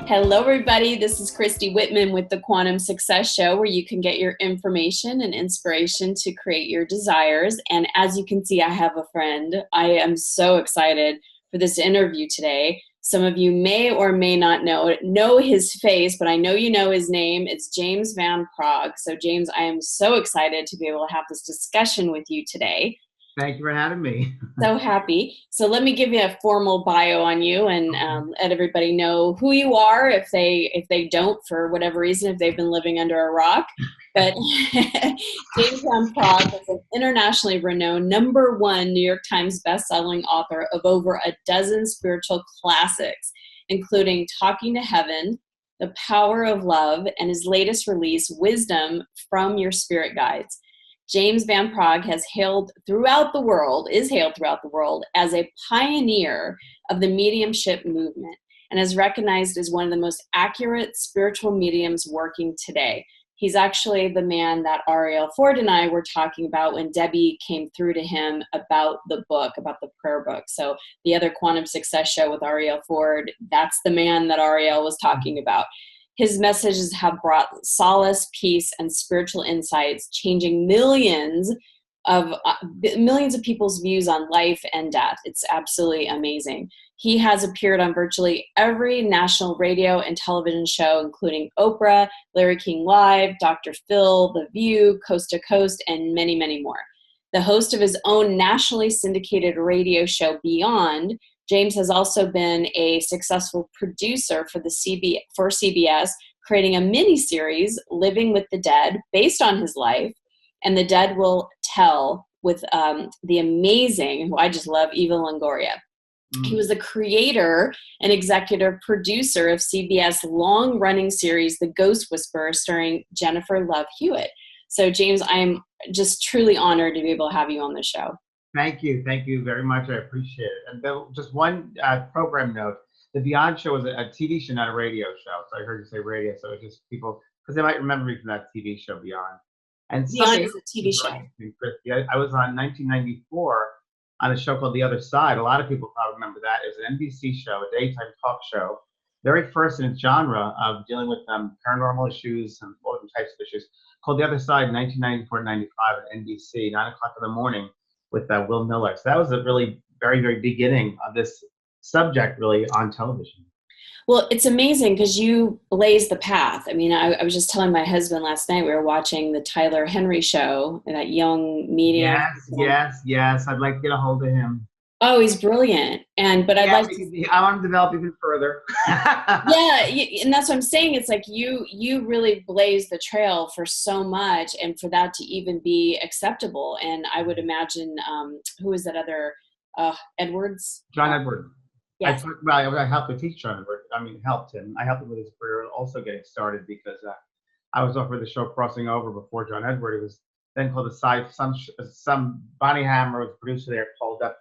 Hello, everybody. This is Christy Whitman with the Quantum Success Show, where you can get your information and inspiration to create your desires. And as you can see, I have a friend. I am so excited for this interview today. Some of you may or may not know his face, but I know you know his name. It's James Van Praagh. So, James, I am so excited to be able to have this discussion with you today. Thank you for having me. So happy. So let me give you a formal bio on you and let everybody know who you are if they don't, for whatever reason, if they've been living under a rock. But James Van Praagh is an internationally renowned #1 New York Times bestselling author of over a dozen spiritual classics, including Talking to Heaven, The Power of Love, and his latest release, Wisdom from Your Spirit Guides. James Van Praagh is hailed throughout the world as a pioneer of the mediumship movement and is recognized as one of the most accurate spiritual mediums working today. He's actually the man that Ariel Ford and I were talking about when Debbie came through to him about the book, about the prayer book. So the other Quantum Success Show with Ariel Ford, that's the man that Ariel was talking about. His messages have brought solace, peace, and spiritual insights, changing millions of people's views on life and death. It's absolutely amazing. He has appeared on virtually every national radio and television show, including Oprah, Larry King Live, Dr. Phil, The View, Coast to Coast, and many, many more. The host of his own nationally syndicated radio show, Beyond, James has also been a successful producer for CBS, creating a mini-series, Living with the Dead, based on his life, and The Dead Will Tell, with the amazing, who I just love, Eva Longoria. He was the creator and executive producer of CBS long-running series, The Ghost Whisperer, starring Jennifer Love Hewitt. So, James, I'm just truly honored to be able to have you on the show. Thank you very much. I appreciate it. And then just one program note: the Beyond show was a TV show, not a radio show. So I heard you say radio, so it's just people, because they might remember me from that TV show Beyond. And Beyond is a TV show. I was on 1994 on a show called The Other Side. A lot of people probably remember that. It was an NBC show, a daytime talk show, very first in its genre of dealing with paranormal issues and all different types of issues, called The Other Side, 1994-95 at NBC, 9 o'clock in the morning, with Will Miller. So that was a really very, very beginning of this subject really on television. Well, it's amazing because you blazed the path. I mean, I was just telling my husband last night, we were watching the Tyler Henry show, that young medium. Yes. I'd like to get a hold of him. Oh, he's brilliant. I want to develop even further. Yeah, and that's what I'm saying. It's like you really blazed the trail for so much, and for that to even be acceptable. And I would imagine, who is that other, Edwards? John Edward. Yes. I helped to teach John Edward. helped him. I helped him with his career also getting started because I was offered the show Crossing Over before John Edward. It was then called some Bonnie Hammer was the producer there, called up.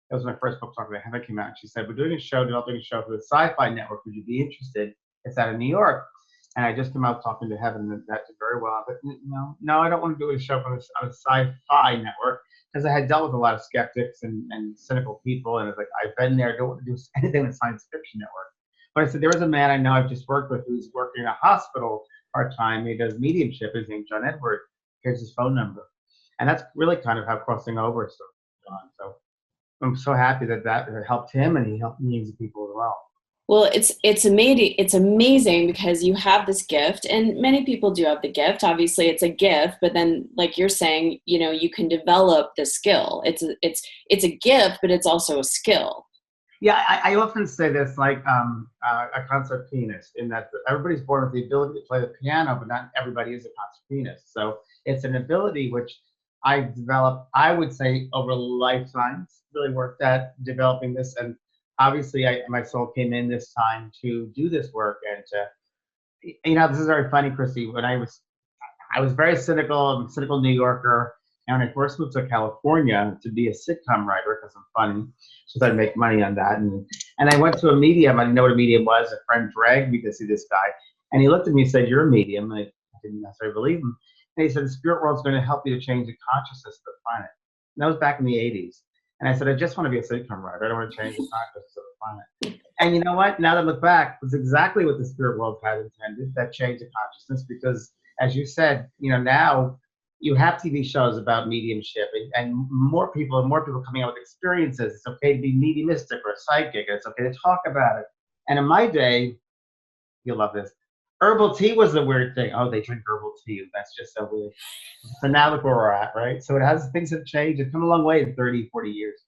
That was my first book, Talking to Heaven, came out. And she said, we're doing a show, developing a show for the Sci-Fi Network. Would you be interested? It's out of New York. And I just came out Talking to Heaven, and that did very well. But no, I don't want to do a show on a Sci-Fi Network, because I had dealt with a lot of skeptics and cynical people. And it's like, I've been there. I don't want to do anything with Science Fiction Network. But I said, there was a man I know I've just worked with who's working in a hospital part-time. He does mediumship. His name's John Edward. Here's his phone number. And that's really kind of how Crossing Over started on. So I'm so happy that helped him, and he helped millions of people as well. Well, it's amazing. It's amazing because you have this gift, and many people do have the gift. Obviously, it's a gift, but then, like you're saying, you can develop the skill. It's a gift, but it's also a skill. Yeah, I often say this, like a concert pianist, in that everybody's born with the ability to play the piano, but not everybody is a concert pianist. So it's an ability which I developed, I would say, over lifetimes. Really worked at developing this, and obviously my soul came in this time to do this work. And to, this is very funny, Christy. When I was very cynical. I'm a cynical New Yorker, and when I first moved to California to be a sitcom writer, because I'm funny, so I'd make money on that. And I went to a medium. I didn't know what a medium was. A friend dragged me to see this guy, and he looked at me and said, "You're a medium." And I didn't necessarily believe him. And he said, "The spirit world's going to help you to change the consciousness of the planet." And that was back in the 80s. And I said, "I just want to be a sitcom writer. I don't want to change the consciousness of the planet." And you know what? Now that I look back, it was exactly what the spirit world had intended, that change of consciousness, because as you said, now you have TV shows about mediumship and more people coming out with experiences. It's okay to be mediumistic or psychic. It's okay to talk about it. And in my day, you'll love this. Herbal tea was the weird thing. Oh, they drink herbal tea. That's just so weird. So now look where we're at, right? So things have changed. It's come a long way in 30, 40 years.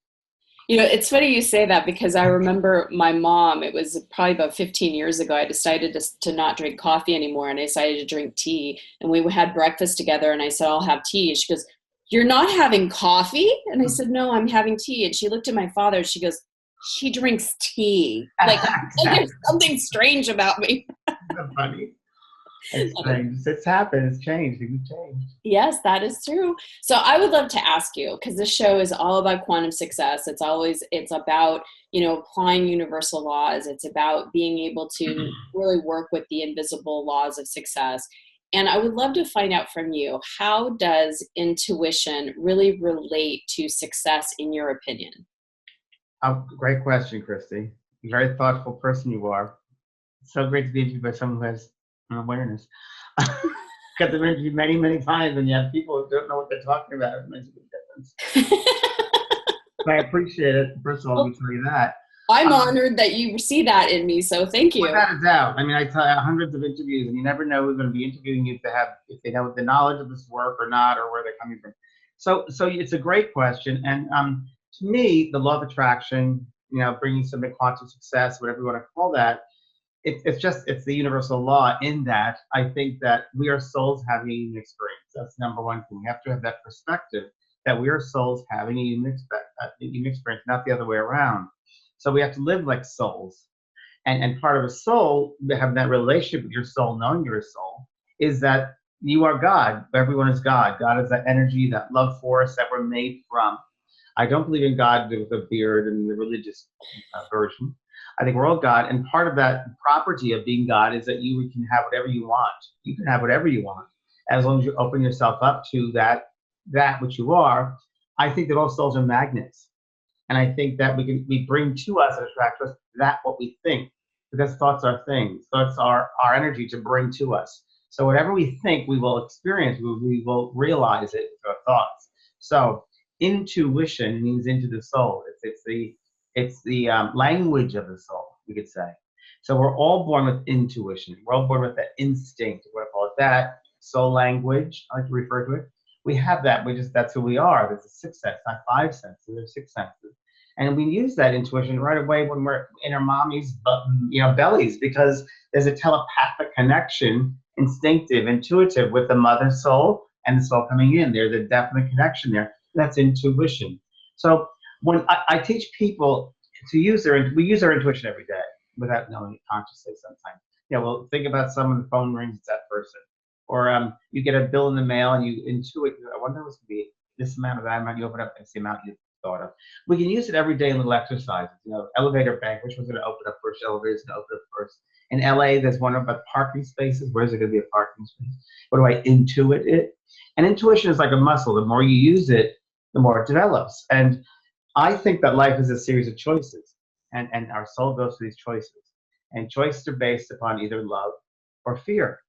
It's funny you say that because I remember my mom, it was probably about 15 years ago, I decided to not drink coffee anymore and I decided to drink tea. And we had breakfast together and I said, I'll have tea. She goes, "You're not having coffee?" And I said, "No, I'm having tea." And she looked at my father and she goes, "She drinks tea." Like there's something strange about me. That's funny. It's changed. It's happened. It's changed. Things have changed. Yes, that is true. So I would love to ask you, because this show is all about quantum success. It's about, applying universal laws. It's about being able to really work with the invisible laws of success. And I would love to find out from you, how does intuition really relate to success in your opinion? Oh, great question, Christy. Very thoughtful person you are. So great to be interviewed by someone who has awareness. Got them interviewed many, many times, and you have people who don't know what they're talking about. It makes a big difference. I appreciate it. First of all, let me tell you that. I'm honored that you see that in me, so thank you. Without a doubt. I mean, I tell you hundreds of interviews, and you never know who's going to be interviewing you if they know the knowledge of this work or not, or where they're coming from. So it's a great question, and to me, the law of attraction, bringing something quantum success, whatever you want to call that, it's the universal law in that I think that we are souls having a human experience. That's number one thing. We have to have that perspective that we are souls having a human experience, not the other way around. So we have to live like souls. And part of a soul, having that relationship with your soul, knowing you're a soul, is that you are God. Everyone is God. God is that energy, that love force that we're made from. I don't believe in God with a beard and the religious version. I think we're all God, and part of that property of being God is that you can have whatever you want. You can have whatever you want, as long as you open yourself up to that which you are. I think that all souls are magnets, and I think that we bring to us and attract to us that what we think, because thoughts are things. Thoughts are our energy to bring to us. So whatever we think, we will experience. We will realize it with our thoughts. So intuition means into the soul. It's the language of the soul, we could say. So we're all born with intuition. We're all born with that instinct. We're going to call it that. Soul language, I like to refer to it. We have that. That's who we are. There's a sixth sense, not five senses. There's six senses. And we use that intuition right away when we're in our mommy's bellies, because there's a telepathic connection, instinctive, intuitive, with the mother soul and the soul coming in. There's a definite connection there. That's intuition. So when I teach people to use we use our intuition every day without knowing it consciously sometimes. Well, think about someone, the phone rings, it's that person. Or you get a bill in the mail and you intuit, I wonder what's going to be this amount or that amount. You open up and it's the amount you thought of. We can use it every day in little exercises. Elevator bank, which one's going to open up first? Elevator's going to open up first. In LA, there's one about parking spaces. Where's it going to be a parking space? What do I intuit it? And intuition is like a muscle. The more you use it, the more it develops. And I think that life is a series of choices, and our soul goes through these choices. And choices are based upon either love or fear.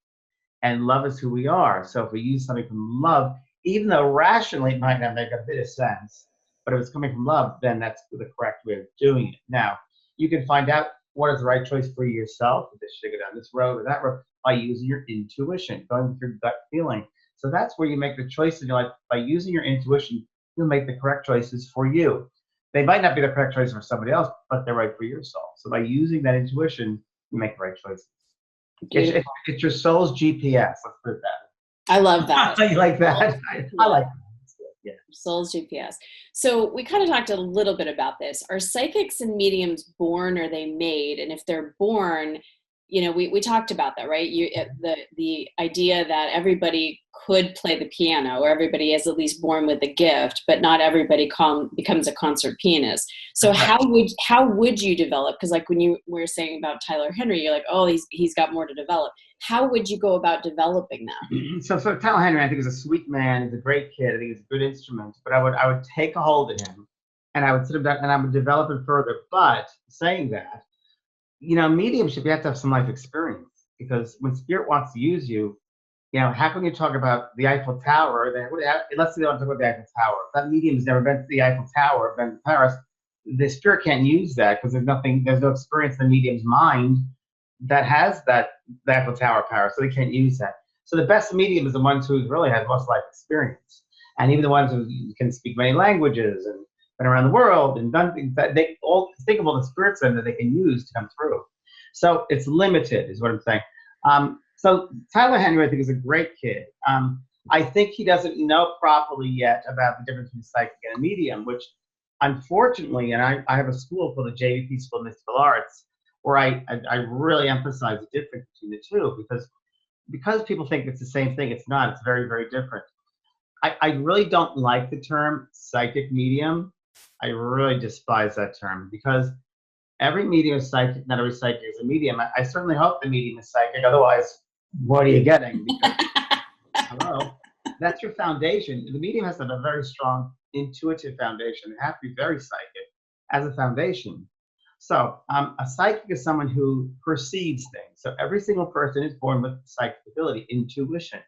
And love is who we are. So if we use something from love, even though rationally it might not make a bit of sense, but if it's coming from love, then that's the correct way of doing it. Now, you can find out what is the right choice for yourself, if should go down this road or that road, by using your intuition, going with your gut feeling. So that's where you make the choice in your life. By using your intuition, you'll make the correct choices for you. They might not be the correct choice for somebody else, but they're right for your soul. So by using that intuition, you make the right choices. It's your soul's GPS. Let's put it that way. I love that. You like that? I like that. Yeah. Soul's GPS. So we kind of talked a little bit about this. Are psychics and mediums born, or are they made? And if they're born, we talked about that, right? The idea that everybody could play the piano, or everybody is at least born with a gift, but not everybody becomes a concert pianist. So how would you develop? Because like when you were saying about Tyler Henry, you're like, oh, he's got more to develop. How would you go about developing that? So Tyler Henry, I think, is a sweet man. He's a great kid. I think he's a good instrument. But I would take a hold of him, and I would sit him down, and I would develop it further. But saying that, mediumship, you have to have some life experience, because when spirit wants to use you, how can you talk about the Eiffel Tower? Let's say they want to talk about the Eiffel Tower. If that medium has never been to the Eiffel Tower, been to Paris, the spirit can't use that, because there's no experience in the medium's mind that has the Eiffel Tower power, so they can't use that. So the best medium is the ones who really have most life experience, and even the ones who can speak many languages and been around the world and done things that they all think of all the spirits in that they can use to come through. So it's limited, is what I'm saying. So Tyler Henry, I think, is a great kid. I think he doesn't know properly yet about the difference between psychic and a medium, which unfortunately, and I have a school called the JVP School of Mystical Arts, where I really emphasize the difference between the two, because people think it's the same thing. It's not. It's very, very different. I really don't like the term psychic medium. I really despise that term, because every medium is psychic. Not every psychic is a medium. I certainly hope the medium is psychic. Otherwise, what are you getting? Because, hello, that's your foundation. The medium has to have a very strong intuitive foundation. It has to be very psychic as a foundation. So a psychic is someone who perceives things. So every single person is born with psychic ability, intuition.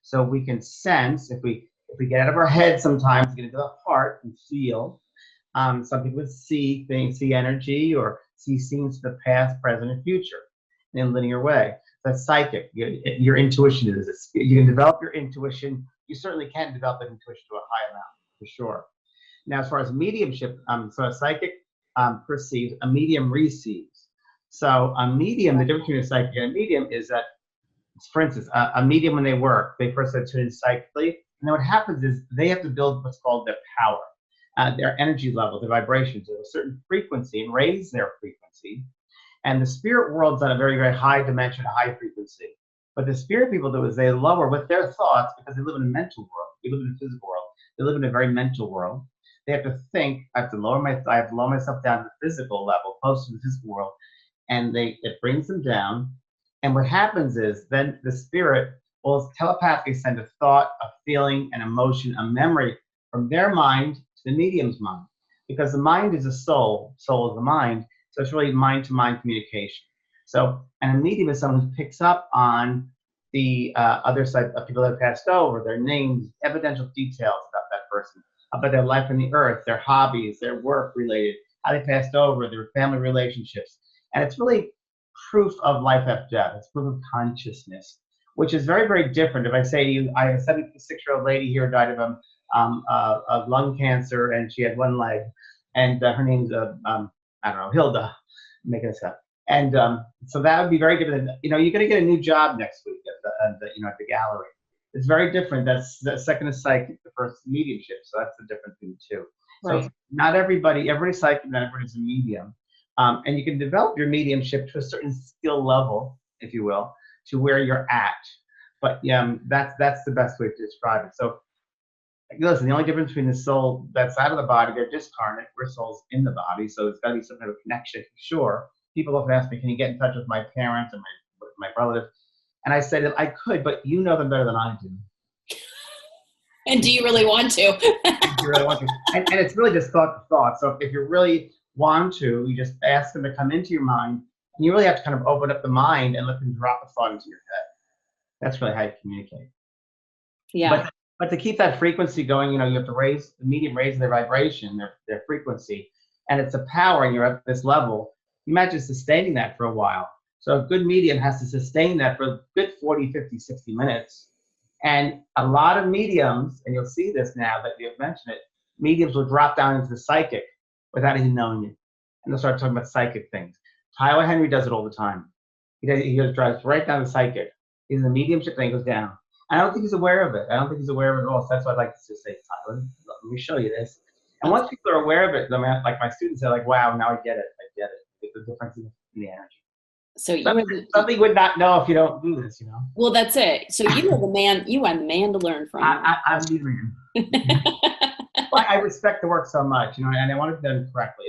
So we can sense, if we get out of our head sometimes, get into the heart and feel. Some people see things, see energy, or see scenes of the past, present, and future in a linear way. That's psychic. Your intuition is this. You can develop your intuition. You certainly can develop that intuition to a high amount, for sure. Now, as far as mediumship, so a psychic perceives, a medium receives. So a medium, the difference between a psychic and a medium is that, for instance, a medium, when they work, they first have to tune in psychically, and then what happens is they have to build what's called their power, their energy level, their vibrations at a certain frequency, and raise their frequency. And the spirit world's on a very, very high dimension, high frequency. But the spirit people do is they lower with their thoughts, because they live in a mental world. We live in a physical world. They live in a very mental world. They have to think. I have to lower myself down to the physical level, close to the physical world, and it brings them down. And what happens is then the spirit will telepathically send a thought, a feeling, an emotion, a memory from their mind to the medium's mind, because the mind is a soul is the mind. So it's really mind-to-mind communication. So, and a medium is someone who picks up on the other side of people that have passed over, their names, evidential details about that person, about their life on the earth, their hobbies, their work related, how they passed over, their family relationships. And it's really proof of life after death. It's proof of consciousness, which is very, very different. If I say to you, I have a 76-year-old lady here who died of lung cancer, and she had one leg, and her name's I don't know, Hilda, I'm making this up. And so that would be very different. You're going to get a new job next week at the gallery. It's very different. That's the second is psychic, the first is mediumship. So that's the difference between the two. Right. So not everybody's psychic, not everybody's a medium. And you can develop your mediumship to a certain skill level, if you will, to where you're at. But that's the best way to describe it. So listen, the only difference between the soul that's out of the body, they're discarnate, we're souls in the body, so it's got to be some kind of connection. Sure, people often ask me, can you get in touch with my parents and my relatives? And I say that I could, but you know them better than I do. And do you really want to? You really want to. And it's really just thought to thought. So if you really want to, you just ask them to come into your mind, and you really have to kind of open up the mind and let them drop a thought into your head. That's really how you communicate. Yeah. But to keep that frequency going, you have to raise their vibration, their frequency, and it's a power, and you're at this level. Imagine sustaining that for a while. So a good medium has to sustain that for a good 40, 50, 60 minutes. And a lot of mediums, and you'll see this now that you've mentioned it, mediums will drop down into the psychic without even knowing it. And they'll start talking about psychic things. Tyler Henry does it all the time. He just drives right down the psychic. He's in the mediumship, and he goes down. I don't think he's aware of it. I don't think he's aware of it at all. So that's why I'd like to just say, Tyler, let me show you this. And once people are aware of it, like my students are like, wow, now I get it. The difference in the energy. So something would not know if you don't do this, Well, that's it. So you are the man to learn from. I'm the man. Well, I respect the work so much, and I want it done correctly.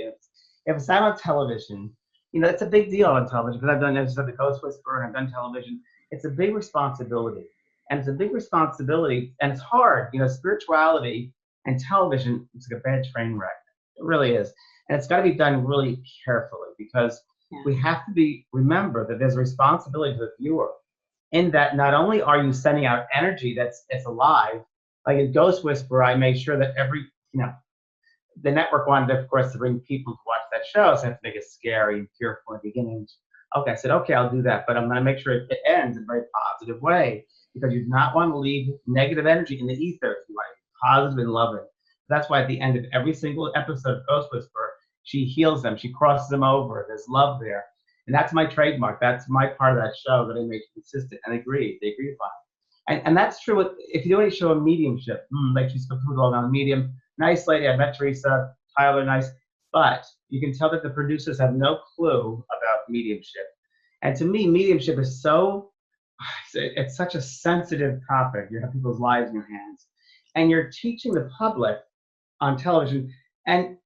If it's not on television, it's a big deal on television, because I've done, as I said, the Ghost Whisperer, and I've done television. It's a big responsibility. And it's a big responsibility, and it's hard. Spirituality and television, it's like a bad train wreck. It really is. And it's got to be done really carefully, because Yeah. We have to remember that there's a responsibility to the viewer, in that not only are you sending out energy it's alive, like in Ghost Whisperer, I made sure that the network wanted, of course, to bring people to watch that show, so I have to make it scary and fearful in the beginning. Okay, I said, okay, I'll do that, but I'm going to make sure it ends in a very positive way, because you do not want to leave negative energy in the ether. You want to be positive and loving. That's why at the end of every single episode of Ghost Whisperer, she heals them. She crosses them over. There's love there. And that's my trademark. That's my part of that show that I made consistent. And they agreed upon. And that's true if you do any show of mediumship, like she's put all down medium. Nice lady. I met Teresa, Tyler, nice. But you can tell that the producers have no clue about mediumship. And to me, mediumship is it's such a sensitive topic. You have people's lives in your hands. And you're teaching the public on television. And,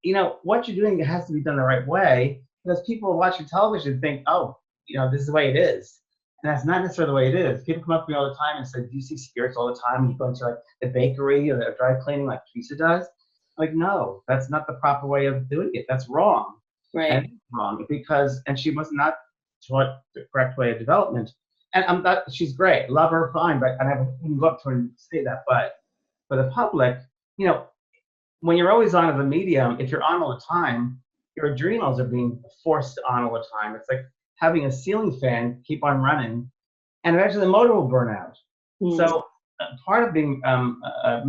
what you're doing has to be done the right way, because people watching television think, oh, this is the way it is. And that's not necessarily the way it is. People come up to me all the time and say, do you see spirits all the time? You go into like the bakery or the dry cleaning like Teresa does. I'm like, no, that's not the proper way of doing it. That's wrong. Right. And it's wrong and she was not taught the correct way of development. And she's great. Love her, fine. But I wouldn't go up to her and say that. But for the public, when you're always on as a medium, if you're on all the time, your adrenals are being forced on all the time. It's like having a ceiling fan keep on running, and eventually the motor will burn out. So part of being a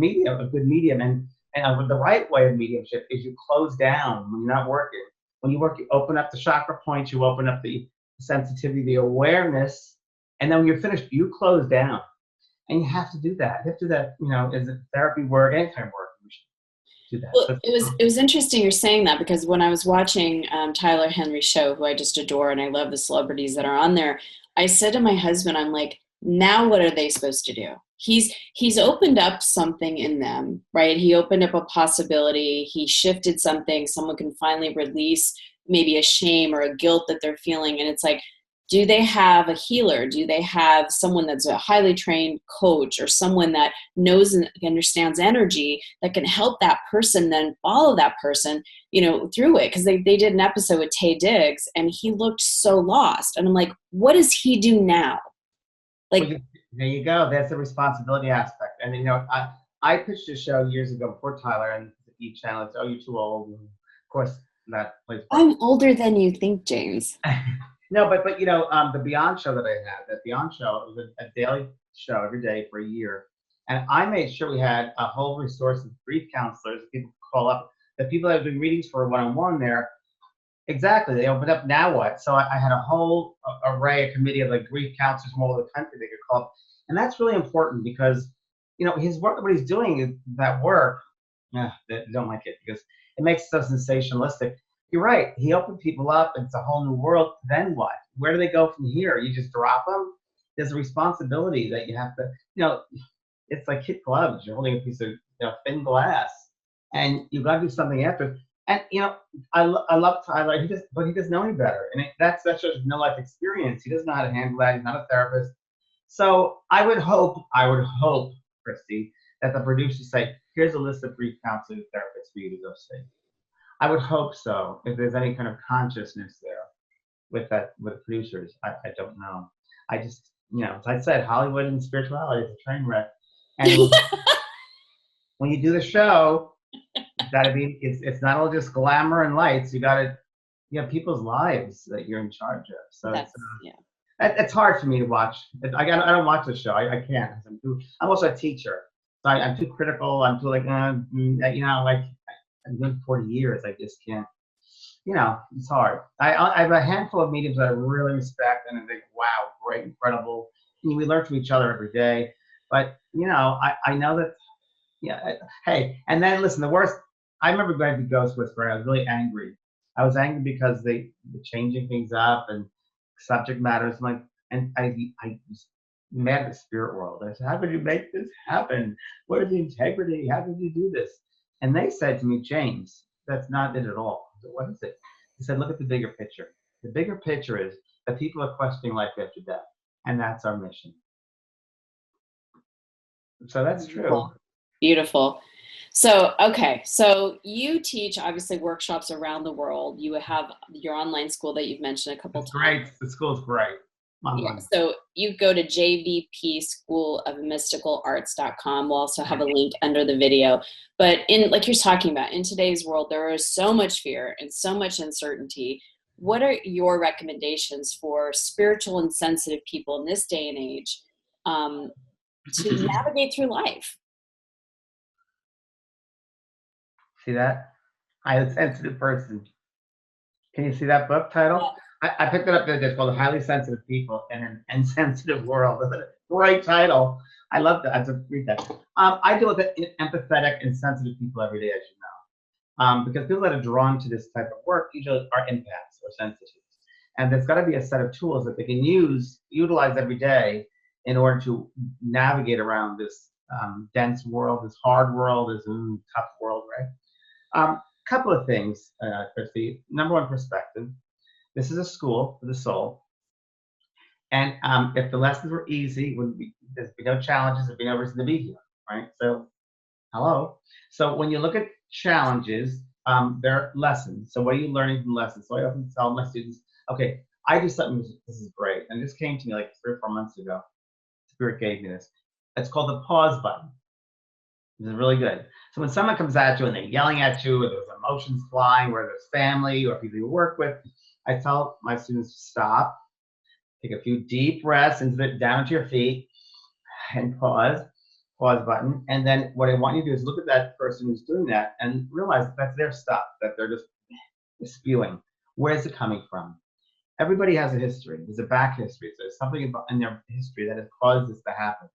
good medium, and the right way of mediumship is you close down when you're not working. When you work, you open up the chakra points, you open up the sensitivity, the awareness, and then when you're finished, you close down. And you have to do that. You have to do that, as a therapy work, anytime work. Well, it was interesting you're saying that, because when I was watching Tyler Henry's show, who I just adore, and I love the celebrities that are on there, I said to my husband, I'm like, now what are they supposed to do? He's opened up something in them, right? He opened up a possibility. He shifted something. Someone can finally release maybe a shame or a guilt that they're feeling. And it's like, do they have a healer? Do they have someone that's a highly trained coach, or someone that knows and understands energy that can help that person then follow that person, through it? Because they did an episode with Taye Diggs, and he looked so lost. And I'm like, what does he do now? Like, well, there you go. That's the responsibility aspect. And I pitched a show years ago before Tyler, and the E! Channel. It's, oh, you're too old. And of course, that plays. I'm older than you think, James. No, but the Beyond show that I had, that Beyond show, it was a daily show every day for a year. And I made sure we had a whole resource of grief counselors. People call up, the people that have been readings for one-on-one there. Exactly. They opened up, now what? So I had a whole array, a committee of like grief counselors from all over the country they could call up. And that's really important, because, his work, what he's doing, that work, they don't like it because it makes it so sensationalistic. You're right. He opened people up. It's a whole new world. Then what? Where do they go from here? You just drop them? There's a responsibility that you have to, it's like kid gloves. You're holding a piece of thin glass, and you've got to do something after. And, I love Tyler. He doesn't know any better. And that's just no life experience. He doesn't know how to handle that. He's not a therapist. So I would hope, Christy, that the producers say, here's a list of grief counseling therapists for you to go see. I would hope so, if there's any kind of consciousness there with producers. I don't know. I just, as I said, Hollywood and spirituality is a train wreck. And when you do the show, it's not all just glamour and lights. You have people's lives that you're in charge of. So it's hard for me to watch. I don't watch the show. I can't. I'm also a teacher. So I'm too critical. I'm too like, I've been 40 years. I just can't, it's hard. I have a handful of mediums that I really respect, and I think, wow, great, incredible. We learn from each other every day. But, I know that, hey, and then listen, the worst, I remember going to Ghost Whisperer, and I was really angry. I was angry because they're changing things up and subject matters. And I was mad at the spirit world. I said, how could you make this happen? What is the integrity? How could you do this? And they said to me, James, that's not it at all. I said, what is it? He said, look at the bigger picture. The bigger picture is that people are questioning life after death. And that's our mission. So that's true. Beautiful. So, okay. So you teach obviously workshops around the world. You have your online school that you've mentioned a couple It's times. great. The school's great. Yeah. Online. So you go to jvpschoolofmysticalarts.com. We'll also have a link under the video. But in, like you're talking about, in today's world, there is so much fear and so much uncertainty. What are your recommendations for spiritual and sensitive people in this day and age to navigate through life? See that? Highly sensitive person. Can you see that book title? I picked it up the other day. It's called Highly Sensitive People in an Insensitive World. Great title. I love that. I have to read that. I deal with empathetic and sensitive people every day, as you know. Because people that are drawn to this type of work usually are empaths or sensitives. And there's got to be a set of tools that they can utilize every day in order to navigate around this dense world, this hard world, this tough world, right? Couple of things, Christy. Number one, perspective. This is a school for the soul. And if the lessons were easy, there'd be no challenges, there'd be no reason to be here, right? So, hello. So when you look at challenges, there are lessons. So what are you learning from lessons? So I often tell my students, okay, I do something, this is great. And this came to me like 3 or 4 months ago. Spirit gave me this. It's called the pause button. This is really good. So when someone comes at you and they're yelling at you, or there's emotions flying, whether it's family or people you work with, I tell my students to stop, take a few deep breaths down to your feet, and pause button. And then what I want you to do is look at that person who's doing that and realize that that's their stuff, that they're just spewing. Where is it coming from? Everybody has a history. There's a back history. So there's something in their history that has caused this to happen.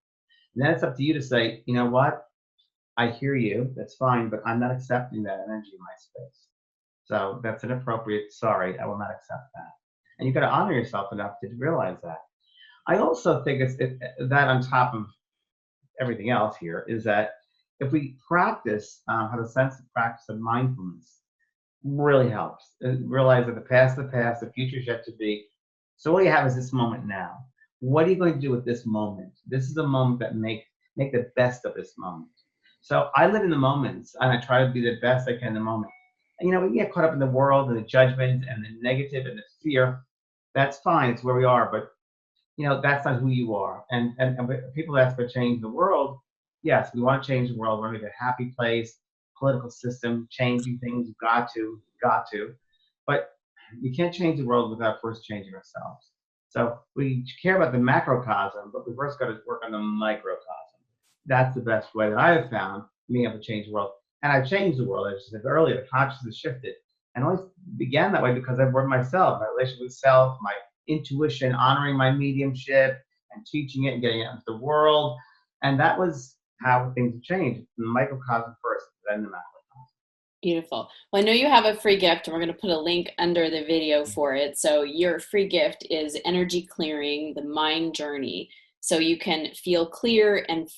And then it's up to you to say, you know what? I hear you, that's fine, but I'm not accepting that energy in my space. So that's inappropriate. Sorry, I will not accept that. And you've got to honor yourself enough to realize that. I also think that on top of everything else here is that if we practice, have a sense of practice of mindfulness, really helps. Realize that the past is the past, the future is yet to be. So all you have is this moment now. What are you going to do with this moment? This is a moment that make the best of this moment. So I live in the moments and I try to be the best I can in the moment. And we get caught up in the world and the judgment and the negative and the fear. That's fine, it's where we are, but that's not who you are. And people ask for change in the world. Yes, we want to change the world. We want to make a happy place, political system, changing things, got to. But you can't change the world without first changing ourselves. So we care about the macrocosm, but we first got to work on the microcosm. That's the best way that I have found being able to change the world. And I've changed the world, as I said earlier, the consciousness shifted. And I always began that way because I've worked myself, my relationship with self, my intuition, honoring my mediumship and teaching it and getting it into the world. And that was how things have changed. The microcosm first, then the macrocosm. Beautiful. Well, I know you have a free gift, and we're going to put a link under the video for it. So your free gift is Energy Clearing, the Mind Journey. So you can feel clear and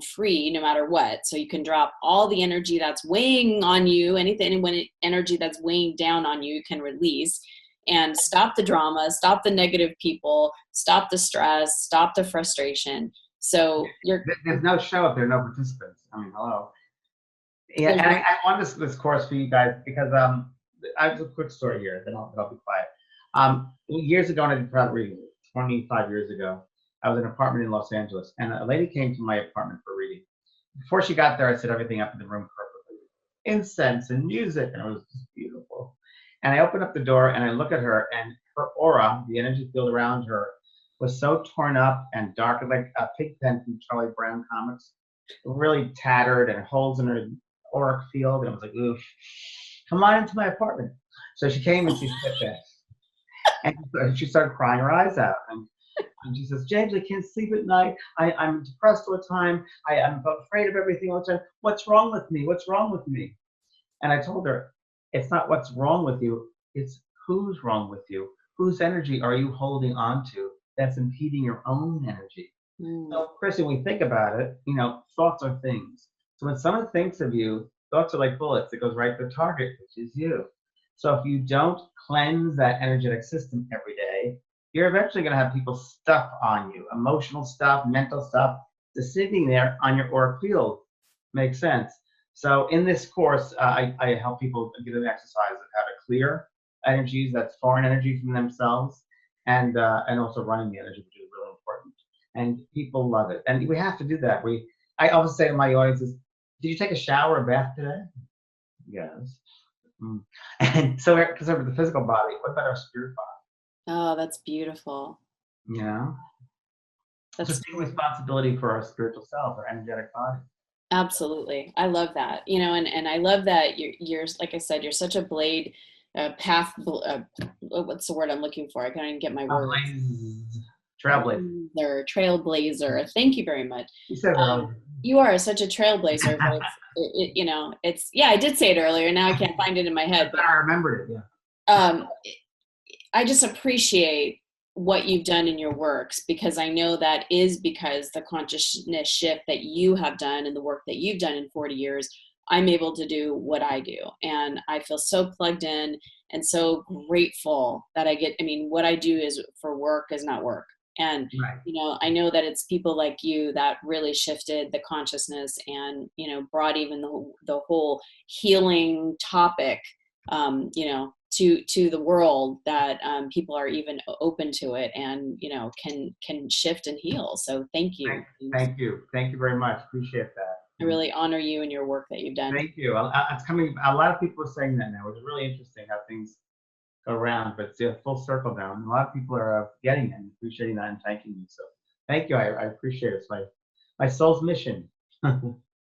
free no matter what. So you can drop all the energy that's weighing on you, energy that's weighing down on you, you can release and stop the drama, stop the negative people, stop the stress, stop the frustration. So there's no show if there are no participants. I mean, hello. Yeah, and I want this course for you guys because I have a quick story here, then I'll be quiet. Years ago, when I did private reading, 25 years ago, I was in an apartment in Los Angeles, and a lady came to my apartment for reading. Before she got there, I set everything up in the room perfectly. Incense and music, and it was just beautiful. And I opened up the door, and I look at her, and her aura, the energy field around her, was so torn up and dark, like a Pigpen from Charlie Brown comics, really tattered and holes in her auric field. And I was like, oof, come on into my apartment. So she came and she sat there. And she started crying her eyes out. And she says, James, I can't sleep at night. I'm depressed all the time. I'm afraid of everything all the time. What's wrong with me? What's wrong with me? And I told her, it's not what's wrong with you. It's who's wrong with you. Whose energy are you holding on to that's impeding your own energy? So, Christy, when we think about it, thoughts are things. So when someone thinks of you, thoughts are like bullets that goes right to the target, which is you. So if you don't cleanse that energetic system every day, you're eventually going to have people's stuff on you, emotional stuff, mental stuff, just sitting there on your auric field. Makes sense. So in this course, I help people give them exercises of how to clear energies, that's foreign energy from themselves, and also running the energy, which is really important. And people love it. And we have to do that. I always say to my audiences, did you take a shower or bath today? Yes. Mm. And so, because of the physical body, what about our spirit body? Oh, that's beautiful. You know? That's Just taking responsibility for our spiritual self, our energetic body. absolutely. I love that. And I love that you're like I said, you're such a blade, what's the word I'm looking for? I can't even get my words. Trailblazer. Trailblazer. Thank you very much. You said it earlier. You are such a trailblazer. But I did say it earlier. Now I can't find it in my head. But I remembered it. Yeah. I just appreciate what you've done in your works, because I know that is because the consciousness shift that you have done and the work that you've done in 40 years, I'm able to do what I do. And I feel so plugged in and so grateful that what I do is for work is not work. And, right. I know that it's people like you that really shifted the consciousness and, brought even the whole healing topic, to the world, that people are even open to it and, can shift and heal. So thank you. Thank you. Thank you very much. Appreciate that. I really honor you and your work that you've done. Thank you. It's coming. A lot of people are saying that now. It's really interesting how things go around, but it's a full circle now. And a lot of people are getting it and appreciating that and thanking you. So thank you. I appreciate it. It's my soul's mission.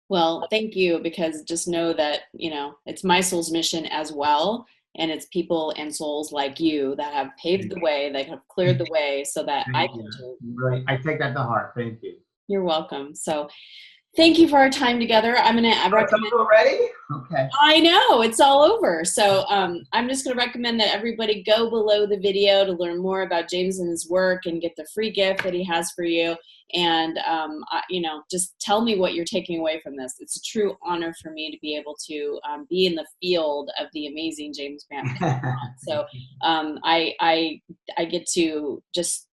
Well, thank you, because just know that, it's my soul's mission as well. And it's people and souls like you that have paved the way, that have cleared the way so that I can do. Right. I take that to heart. Thank you. You're welcome. So thank you for our time together. I'm going to recommend. Already? Okay. I know, it's all over. So I'm just going to recommend that everybody go below the video to learn more about James and his work and get the free gift that he has for you. And, just tell me what you're taking away from this. It's a true honor for me to be able to be in the field of the amazing James Van Praagh. So I get to just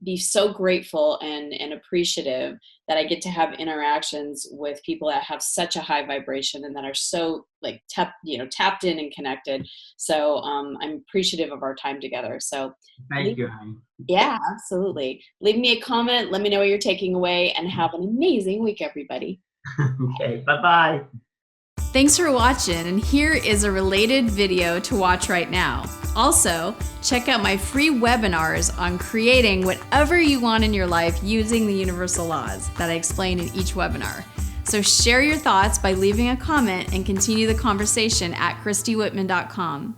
be so grateful and appreciative that I get to have interactions with people that have such a high vibration and that are so tapped in and connected. So I'm appreciative of our time together. So thank you, honey. Yeah, absolutely. Leave me a comment. Let me know what you're taking away, and have an amazing week, everybody. Okay, bye-bye. Thanks for watching, and here is a related video to watch right now. Also, check out my free webinars on creating whatever you want in your life using the universal laws that I explain in each webinar. So share your thoughts by leaving a comment and continue the conversation at ChristyWhitman.com.